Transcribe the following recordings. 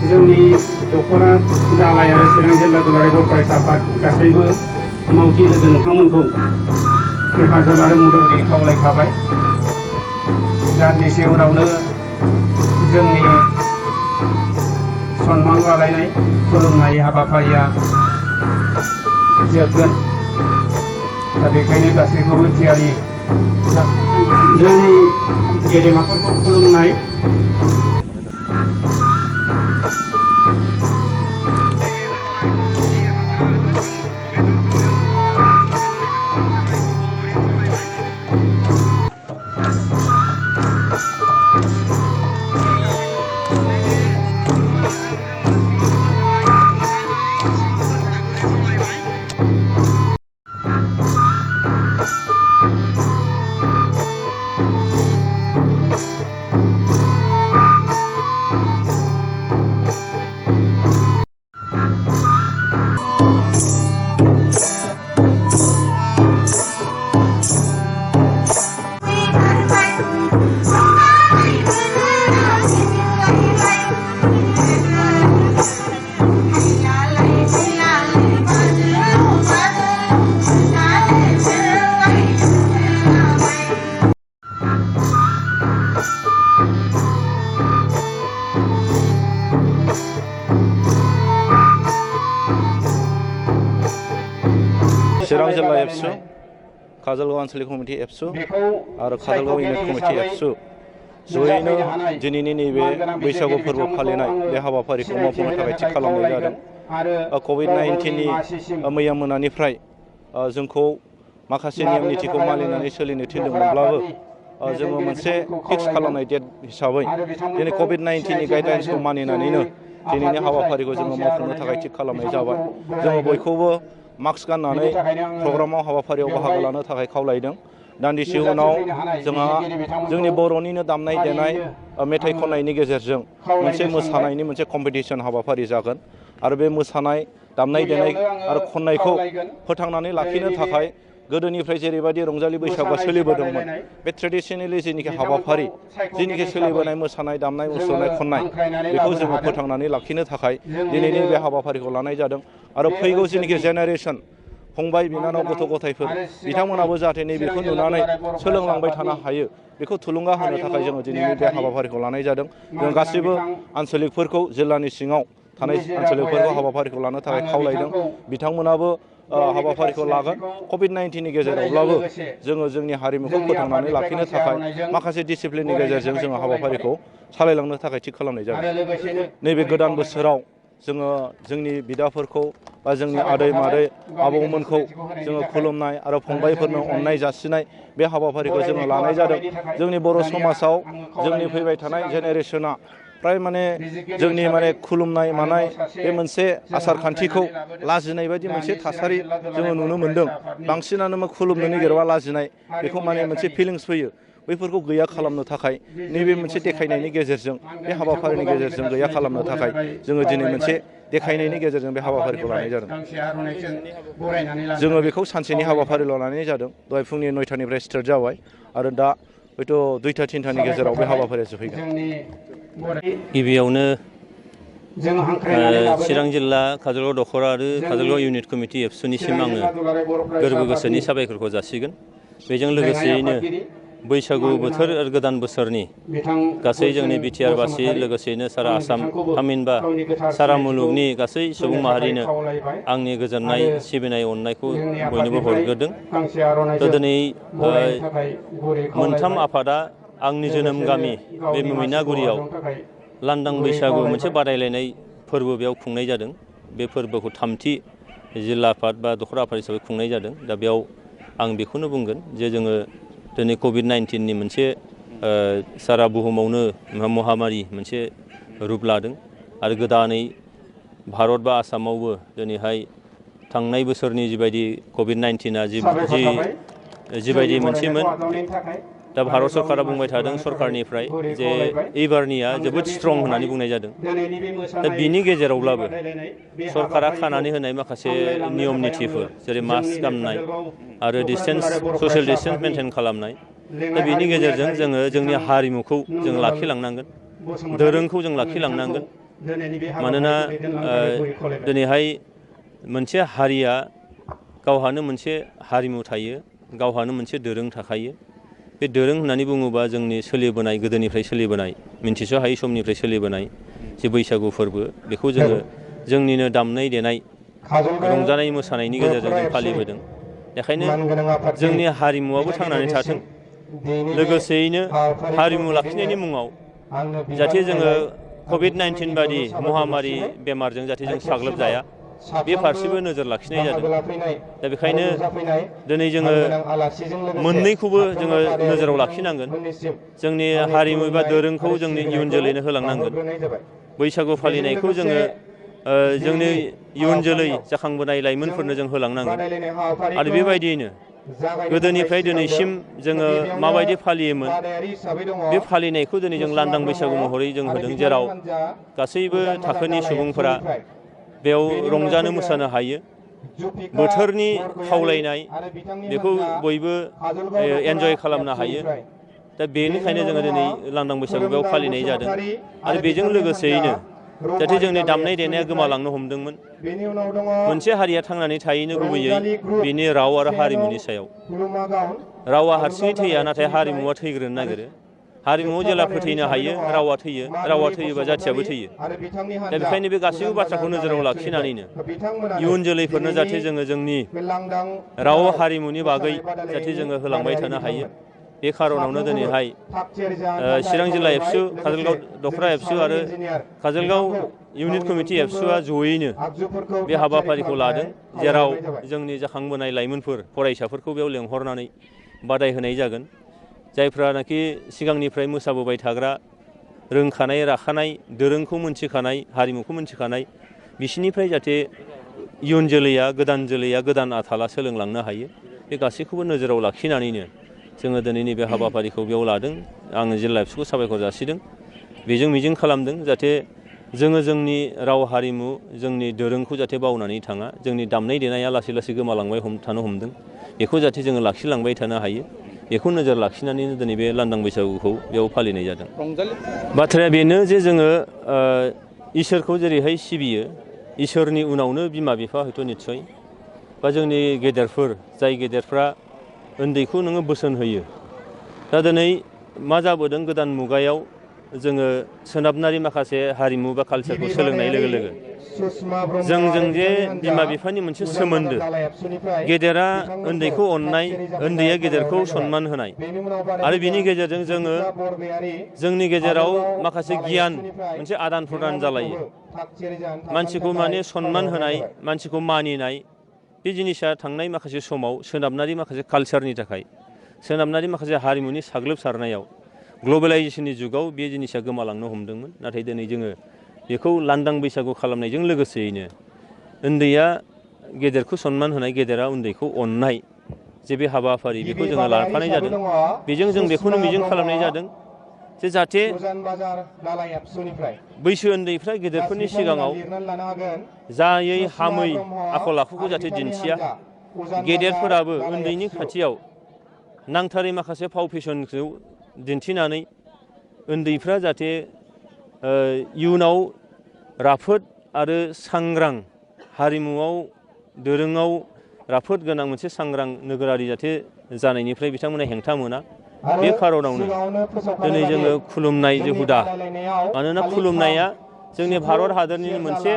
जोंनि दख'रा दालाय आरो चिरां जिल्ला दुलाराय बर' फरायसा आफाद गासैबो मावथि लोगो नोंथांमोनखौ हेफाजाब आरो मददनि खावलायखाबाय। दान्दिसे उनावनो जोंनि सन्मान लालायनाय खुलुमनाय हाबाफारिया जोबगोन। दा बेखायनो गासैखौबो थियारि जोंनि गेदेमाफोरखौ खुलुमनाय चिरां जिल्ला एबसु, काजलगाव आन्चलिक कमिटि एबसु आरो काजलगाव इउनिट कमिटि एबसु जयैनो दिनैनि नैबे बैसागु फोरबो फालिनाय बे हाबाफारिखौ मावफुंनो थाखाय थि खालामनाय जादों। कभिड-19नि मैया मोनानिफ्राय जोंखौ माखासे नियम निथिखौ मानिनानै सोलिनो थिनदोंमोनब्लाबो जोङो मोनसे फिक्स खालामनाय डेट हिसाबै दिनै कभिड-19नि गाइडलाइन्सखौ मानिनानैनो दिनैनि हाबाफारिखौ जोङो मावफुंनो थाखाय थि खालामनाय जाबाय। जोङो बयखौबो मास्क गाननानै प्रग्रामाव हाबाफारियाव बाहागो लानो थाखाय खावलायदों। दान्दिसे उनाव जोंहा जोंनि बर'निनो दामनाय देनाय मेथाइ खननायनि गेजेरजों मोनसे मोसानायनि मोनसे कम्पिटिसन हाबाफारि जागोन आरो बे मोसानाय दामनाय देनाय आरो खननायखौ फोथांनानै लाखिनो थाखाय गोदोनिफ्राय जेरैबायदि रंजालि बैसागुआ सोलिबोदोंमोन बे ट्रेडिसनेलि जेनिखि हाबाफारि जेनिखि सोलिबोनाय मोसानाय दामनाय मुसुरनाय खननाय बेखौ जोङो फोथांनानै लाखिनो थाखाय दिनैनि बे हाबाफारिखौ लानाय जादों आरो फैगौ जेनिखि जेनेरेसन फंबाय बिनानाव गथ' गथायफोर बिथांमोनाबो जाहाथे नैबेखौ नुनानै सोलोंलांबाय थानो हायो बेखौ थुलुंगा होनो थाखाय जोङो दिनैनि बे हाबाफारिखौ लानाय जादों। जों गासैबो आन्चलिकफोरखौ जिल्लानि सिङाव थानाय आन्चलिकफोरखौ हाबाफारिखौ लानो थाखाय खावलायदों। बिथांमोनाबो हाबाफारिखौ लागोन। कभिड-19नि गेजेरावब्लाबो जोङो जोंनि हारिमुखौ फोथांनानै लाखिनो थाखाय माखासे डिसिप्लिननि गेजेरजों जोङो हाबाफारिखौ सालायलांनो थाखाय थि खालामनाय जादों। नैबे गोदान बोसोराव जोङो जोंनि बिदाफोरखौ बा जोंनि आदै मादै आबौमोनखौ जोङो खुलुमनाय आरो फंबायफोरनो अननाय जासिनाय बे हाबाफारिखौ जोङो लानाय जादों। जोंनि बर' समाजाव जोंनि फैबाय थानाय जेनेरेसना फ्राय जोंनि खुलुमनाय मानाय बे मोनसे आसार खान्थिखौ लाजिनाय बायदि मोनसे थासारि जोङो नुनो मोन्दों। बांसिनानो खुलुमनो नागिरबा लाजिनाय बेखौ मोनसे फिलिंस फैयो। बैफोरखौ गैया खालामनो थाखाय नैबे मोनसे देखायनायनि गेजेरजों बे हाबाफारिनि गेजेरजों गैया खालामनो थाखाय जोङो दिनै मोनसे देखायनायनि गेजेरजों बे हाबाफारिखौ लानाय जादों। जोङो बेखौ सानसेनि हाबाफारिल' लानाय जादों। दहाय फुंनि 9टानिफ्राय स्टार्ट जाबाय आरो दा हयथ' 2टा-3टानि गेजेराव बे हाबाफारिया जोबहैगोन। गिबियावनो चिरां जिल्ला काजलगाव दख'रा आरो काजलगाव इउनिट कमिटि एबसुनिसिम आङो गोरबो गोसोनि साबायखरखौ जासिगोन। बेजों लोगोसेयैनो बैसागु बोथोर आरो गोदान बोसोरनि गासै जोंनि बिटिआर बासि लोगोसेयैनो सारा आसाम थामहिनबा सारा मुलुगनि गासै सुबुं माहारिनो आंनि गोजोननाय सिबिनाय अननायखौ बयनोबो हरग्रोदों। दिनै मोनथाम आफादा आंनि जोनोम गामि बे मैनागुरियाव लांदां बैसागु मोनसे बादायलायनाय फोरबो बेयाव खुंनाय जादों। बे फोरबोखौ थामथि जिल्ला आफाद बा दख'रा आफाद हिसाबै खुंनाय जादों। दा बेयाव आं बेखौनो बुंगोन जे जोङो दिनै कभिड-19नि मोनसे सारा बुहुमावनो महामारि मोनसे रुप लादों आरो गोदानै भारत बा आसामावबो दिनैहाय थांनाय बोसोरनि जिबायदि कभिड-19आ जिबायदि मोनसेमोन दा भारत सरकारा बुंबाय थादों सरकारनिफ्राय जे एबारनिया जोबोद स्ट्रं होननानै बुंनाय जादों। दा बिनि गेजेरावब्लाबो सरकारा खानानै होनाय माखासे नियम नितिफोर जेरै मास्क गाननाय आरो ससियेल डिस्टेन्स मेनटेन खालामनाय दा बिनि गेजेरजों जोङो जोंनि हारिमुखौ जों लाखिलांनांगोन, दोरोंखौ जों लाखिलांनांगोन मानोना दिनैहाय मोनसे हारिया गावहानो मोनसे हारिमु थायो, गावहानो मोनसे दोरों थाखायो। बे दोरों होननानै बुङोबा जोंनि सोलिबोनाय गोदोनिफ्राय सोलिबोनाय मिन्थिस' हायै समनिफ्राय सोलिबोनाय जे बैसागु फोरबो बेखौ जोङो जोंनिनो दामनाय देनाय रंजानाय मोसानायनि गेजेरजों जों फालिबोदों। बेखायनो जोंनि हारिमुवाबो थांनानै थाथों, लोगोसेयैनो हारिमु लाखिनायनि मुङाव जाहाथे जोङो कभिड-19 बादि महामारि बेमारजों जाहाथे जों साग्लोबजाया बे फारसेबो नोजोर लाखिनाय जादों। दा बेखायनो दिनै जोङो मोननैखौबो जोङो नोजोराव लाखिनांगोन। जोंनि हारिमु एबा दोरोंखौ जोंनि इयुन जोलैनो होलांनांगोन। बैसागु फालिनायखौ जोङो जोंनि इयुन जोलै जाखांबोनाय लाइमोनफोरनो जों होलांनांगोन। आरो बेबायदियैनो गोदोनिफ्राय दिनैसिम जोङो माबायदि फालियोमोन बे फालिनायखौ दिनै जों लांदां बैसागु महरै जों होदों, जेराव गासैबो थाखोनि सुबुंफोरा बेयाव रंजानो मोसानो हायो। बोथोरनि खावलायनाय बेखौ बयबो एन्जय खालामनो हायो। दा बेनिखायनो जोङो दिनै लांदां बैसागु बेयाव फालिनाय जादों। आरो बेजों लोगोसेयैनो जाहाथे जोंनि दामनाय देनाया गोमालांनो हमदोंमोन। मोनसे हारिया थांनानै थायैनो गुबैयै बेनि राव आरो हारिमुनि सायाव। रावा हारसिङै थैया, नाथाय हारिमुवा थैग्रोनो नागिरो। हारिमुआव जेला फोथैनो हायो रावा थैयो, रावा थैयोबा जाथियाबो थैयो। दा बेखायनो बे गासैबो बाथ्राखौ नोजोराव लाखिनानैनो इयुन जोलैफोरनो जाहाथे जोङो जोंनि राव हारिमुनि बागै जाहाथे जोङो होलांबाय थानो हायो। बे खार'नावनो दिनैहाय चिरां जिल्ला एबसु, काजलगाव दख'रा एबसु आरो काजलगाव इउनिट कमिटि एबसुआ जयैनो बे हाबाफारिखौ लादों, जेराव जोंनि जाखांबोनाय लाइमोनफोर फरायसाफोरखौ बेयाव लेंहरनानै बादाय होनाय जागोन। जायफ्रानाखि सिगांनिफ्राय मोसाबोबाय थाग्रा, रोंखानाय राखानाय, दोरोंखौ मोनथिखानाय, हारिमुखौ मोनथिखानाय, बिसोरनिफ्राय जाहाथे इयुन जोलैया गोदान आथाला सोलोंलांनो हायो। बे गासैखौबो नोजोराव लाखिनानैनो जोङो दिनै नैबे हाबाफारिखौ बेयाव लादों। आङो जिल्ला एबसुखौ साबायखर जासिदों। बेजों मिजिं खालामदों जाहाथे जोङो जोंनि राव हारिमु, जोंनि दोरोंखौ जाहाथे बावनानै थाङा। जोंनि दामनाय देनाया लासै लासै गोमालांबाय थानो हमदों। बेखौ जाहाथे जोङो लाखिलांबाय थानो हायो। बेखौ नोजोर लाखिनानैनो दिनै बे लांदां बैसागुखौ बेयाव फालिनाय जादों। बाथ्राया बेनो जे जोङो इसोरखौ जेरैहाय सिबियो, इसोरनि उनावनो बिमा बिफा हयथ' निस्सय, बा जोंनि गेदेरफोर, जाय गेदेरफ्रा उन्दैखौ नोङो बोसोन होयो। दा दिनै मा जाबोदों, गोदान मुगायाव जोङो सोनाबारि माखासे हारिमु बा कालसारखौ सोलोंनाय लोगो लोगो जोंजों जे बिमा बिफानि मोनसे सोमोन्दो, गेदेरा उन्दैखौ अननाय, उन्दैया गेदेरखौ सनमान होनाय, आरो बिनि गेजेरजों जोङो जोंनि गेजेराव माखासे गियान मोनसे आदान प्रदान जालायो। मानसिखौ माने सनमान होनाय, मानसिखौ मानिनाय, बे जिनिसा थांनाय माखासे समाव सोनाबारि माखासे कालसारनि थाखाय, सोनाबारि माखासे हारिमुनि साग्लोबसारनायाव, ग्लबेलाइजेसननि जुगाव बे जिनिसा गोमालांनो हमदोंमोन। नाथाय दिनै जोङो बेखौ लांदां बैसागु खालामनायजों लोगोसेयैनो उन्दैया गेदेरखौ सनमान होनाय, गेदेरा उन्दैखौ अननाय, जे बे हाबाफारि बेखौ जोङो लाफानाय जादों। बेजों जों बेखौनो मिजिं खालामनाय जादों जे जाहाथे बैसो उन्दैफ्रा गेदेरफोरनि सिगाङाव जायै हामै आखल आखुखौ जाहाथे दिन्थिया, गेदेरफोराबो उन्दैनि खाथियाव नांथारै माखासे फाव फेसनखौ दिन्थिनानै उन्दैफ्रा जाहाथे इयुनाव राफोद आरो सांग्रां, हारिमुआव दोरोङाव राफोद गोनां मोनसे सांग्रां नोगोरारि जाहाथे जानायनिफ्राय बिथांमोना हेंथा मोना। बे खार'नावनो दिनै जोङो खुलुमनाय जे हुदा, मानोना खुलुमनाया जोंनि भारत हादरनि मोनसे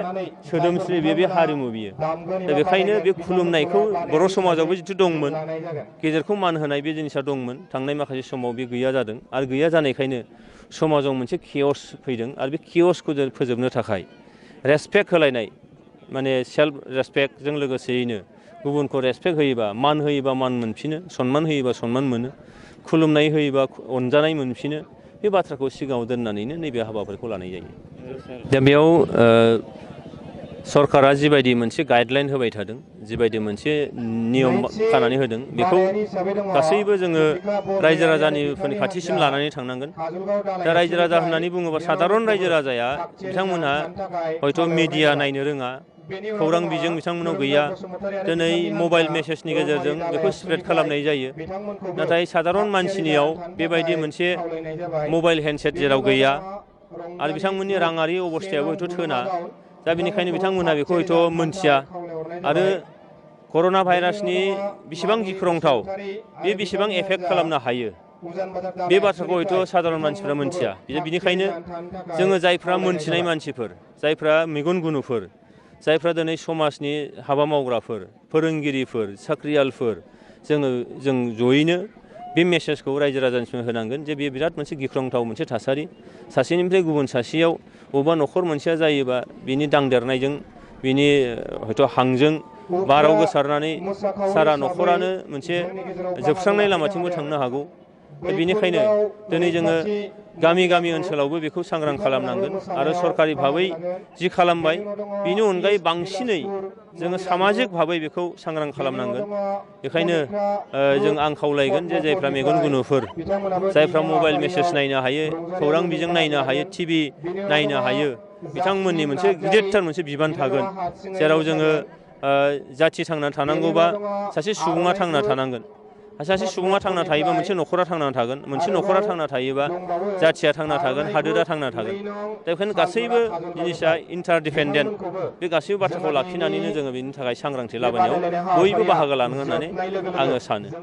सोदोमस्रि, बे हारिमु बियो। दा बेखायनो बे खुलुमनायखौ बर' समाजावबो जिथु दंमोन, गेदेरखौ मान होनाय बे जिनिसा दंमोन, थांनाय माखासे समाव बे गैया जादों। आरो गैया जानायखायनो समाजाव मोनसे कियस फैदों। आरो बे कियसखौ जों फोजोबनो थाखाय रेसपेक्ट होलायनाय, माने सेल्फ रेसपेक्टजों लोगोसेयैनो गुबुनखौ रेसपेक्ट होयोबा, मान होयोबा मान मोनफिनो, सनमान होयोबा सनमान मोनो, खुलुमनाय होयोबा अनजानाय मोनफिनो, बे बाथ्राखौ सिगाङाव दोननानैनो नैबे हाबाफारिखौ लानाय जायो। दा बेयाव सरकारा जिबायदि मोनसे गाइडलाइन होबाय थादों, जिबायदि मोनसे नियम खानानै होदों, बेखौ गासैबो जोङो रायजो राजाफोरनि खाथिसिम लानानै थांनांगोन। दा रायजो राजा होननानै बुङोबा सादारन रायजो राजाया बिथांमोनहा हयथ' मिडिया नायनो रोङा, खौरां बिजों बिथांमोनाव गैया। दिनै मबाइल मेसेजनि गेजेरजों बेखौ स्प्रेड खालामनाय जायो। नाथाय सादारन मानसिनियाव बेबायदि मोनसे मबाइल हेन्डसेट जेराव गैया, आरो बिथांमोननि राङारि अबस्थायाबो हयथ' थोना। दा बेनिखायनो बिथांमोनहा बेखौ हयथ' मोनथिया आरो कर'ना भाइरासनि बेसेबां गिख्रंथाव बे बेसेबां एफेक्ट खालामनो हायो बे बाथ्राखौ हयथ' साधारन मानसिफ्रा मोनथिया। बिनिखायनो जोङो जायफ्रा मोनथिनाय मानसिफोर, जायफ्रा मेगन गुनुफोर, जायफ्रा दिनै समाजनि हाबा मावग्राफोर, फोरोंगिरिफोर, साख्रियालफोर, जों जयैनो बे मेसेजखौ रायजो राजानिसिम होनांगोन जे बेयो बिराद मोनसे गिख्रंथाव मोनसे थासारि। सासेनिफ्राय गुबुन सासेयाव बबेबा न'खर मोनसेया जायोबा बिनि दांदेरनायजों, बिनि हयथ' हांजों बाराव गोसारनानै सारा न'खरानो मोनसे जोबस्रांनाय लामाथिंबो थांनो हागौ। दा बेनिखायनो दिनै जोङो गामि गामि ओनसोलावबो बेखौ सांग्रां खालामनांगोन आरो सरकारि भाबै जि खालामबाय बिनि अनगायै बांसिनै जोङो सामाजिक भाबै बेखौ सांग्रां खालामनांगोन। बेखायनो आं खावलायगोन जे जायफ्रा मेगन गुनुफोर, जायफ्रा मबाइल मेसेज नायनो हायो, खौरां बिजों नायनो हायो, टिभि नायनो हायो, बिथांमोननि मोनसे गिदिरथार मोनसे बिबान थागोन जेराव जोङो जाथि थांना थानांगौबा सासे सुबुङा थांना थानांगोन। सासे सुबुङा थांना थायोबा मोनसे न'खरा थांना थागोन, मोनसे न'खरा थांना थायोबा जाथिया थांना थागोन, हादोरा थांना थागोन। दा बेखायनो गासैबो जिनिसा इन्टारडिपेन्डेन्ट। बे गासैबो बाथ्राखौ लाखिनानैनो जोङो बेनि थाखाय सांग्रांथि लाबोनायाव बयबो बाहागो लानांगोन होननानै आङो सानो।